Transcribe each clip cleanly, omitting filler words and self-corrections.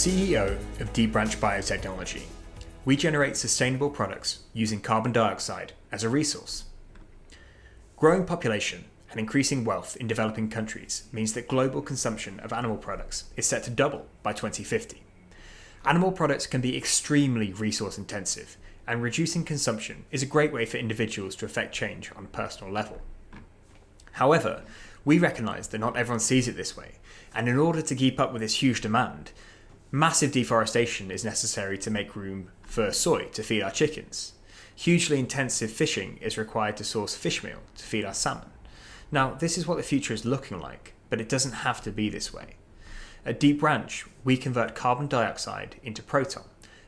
CEO of Deep Branch Biotechnology. We generate sustainable products using carbon dioxide as a resource. Growing population and increasing wealth in developing countries means that global consumption of animal products is set to double by 2050. Animal products can be extremely resource intensive, and reducing consumption is a great way for individuals to affect change on a personal level. However, we recognise that not everyone sees it this way, and in order to keep up with this huge demand, massive deforestation is necessary to make room for soy to feed our chickens. Hugely intensive fishing is required to source fish meal to feed our salmon. Now, this is what the future is looking like, but it doesn't have to be this way. At Deep Branch, we convert carbon dioxide into Proton,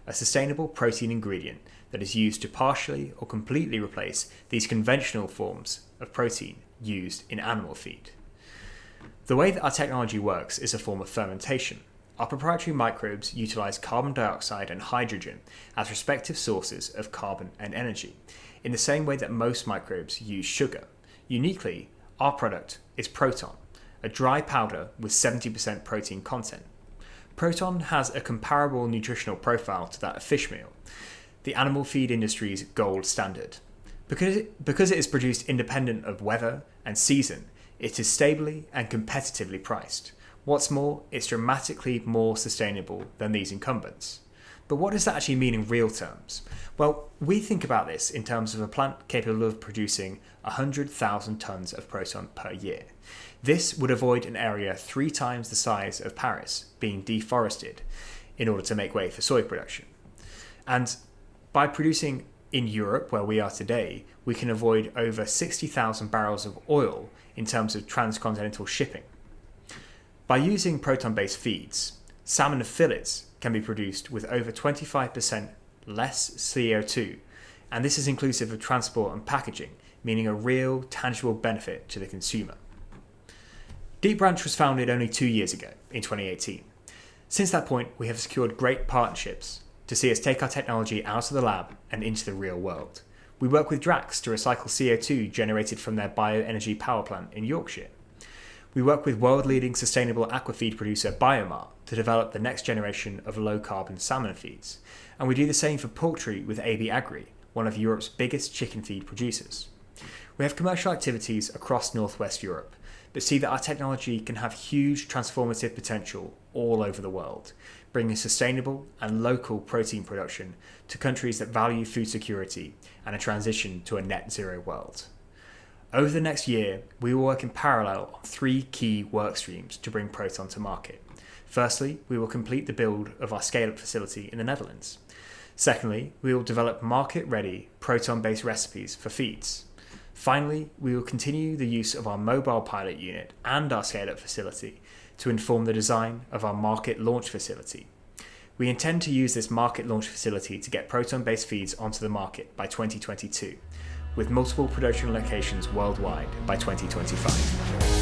a sustainable protein ingredient that is used to partially or completely replace these conventional forms of protein used in animal feed. The way that our technology works is a form of fermentation. Our proprietary microbes utilize carbon dioxide and hydrogen as respective sources of carbon and energy, in the same way that most microbes use sugar. Uniquely, our product is Proton, a dry powder with 70% protein content. Proton has a comparable nutritional profile to that of fish meal, the animal feed industry's gold standard. Because it is produced independent of weather and season, it is stably and competitively priced. What's more, it's dramatically more sustainable than these incumbents. But what does that actually mean in real terms? Well, we think about this in terms of a plant capable of producing 100,000 tons of Proton per year. This would avoid an area 3 times the size of Paris being deforested in order to make way for soy production. And by producing in Europe, where we are today, we can avoid over 60,000 barrels of oil in terms of transcontinental shipping. By using proton-based feeds, salmon fillets can be produced with over 25% less CO2, and this is inclusive of transport and packaging, meaning a real, tangible benefit to the consumer. Deep Branch was founded only 2 years ago, in 2018. Since that point, we have secured great partnerships to see us take our technology out of the lab and into the real world. We work with Drax to recycle CO2 generated from their bioenergy power plant in Yorkshire. We work with world-leading sustainable aquafeed producer Biomar to develop the next generation of low-carbon salmon feeds. And we do the same for poultry with AB Agri, one of Europe's biggest chicken feed producers. We have commercial activities across Northwest Europe, but see that our technology can have huge transformative potential all over the world, bringing sustainable and local protein production to countries that value food security and a transition to a net zero world. Over the next year, we will work in parallel on 3 key work streams to bring Proton to market. Firstly, we will complete the build of our scale-up facility in the Netherlands. Secondly, we will develop market-ready Proton-based recipes for feeds. Finally, we will continue the use of our mobile pilot unit and our scale-up facility to inform the design of our market launch facility. We intend to use this market launch facility to get Proton-based feeds onto the market by 2022. With multiple production locations worldwide by 2025.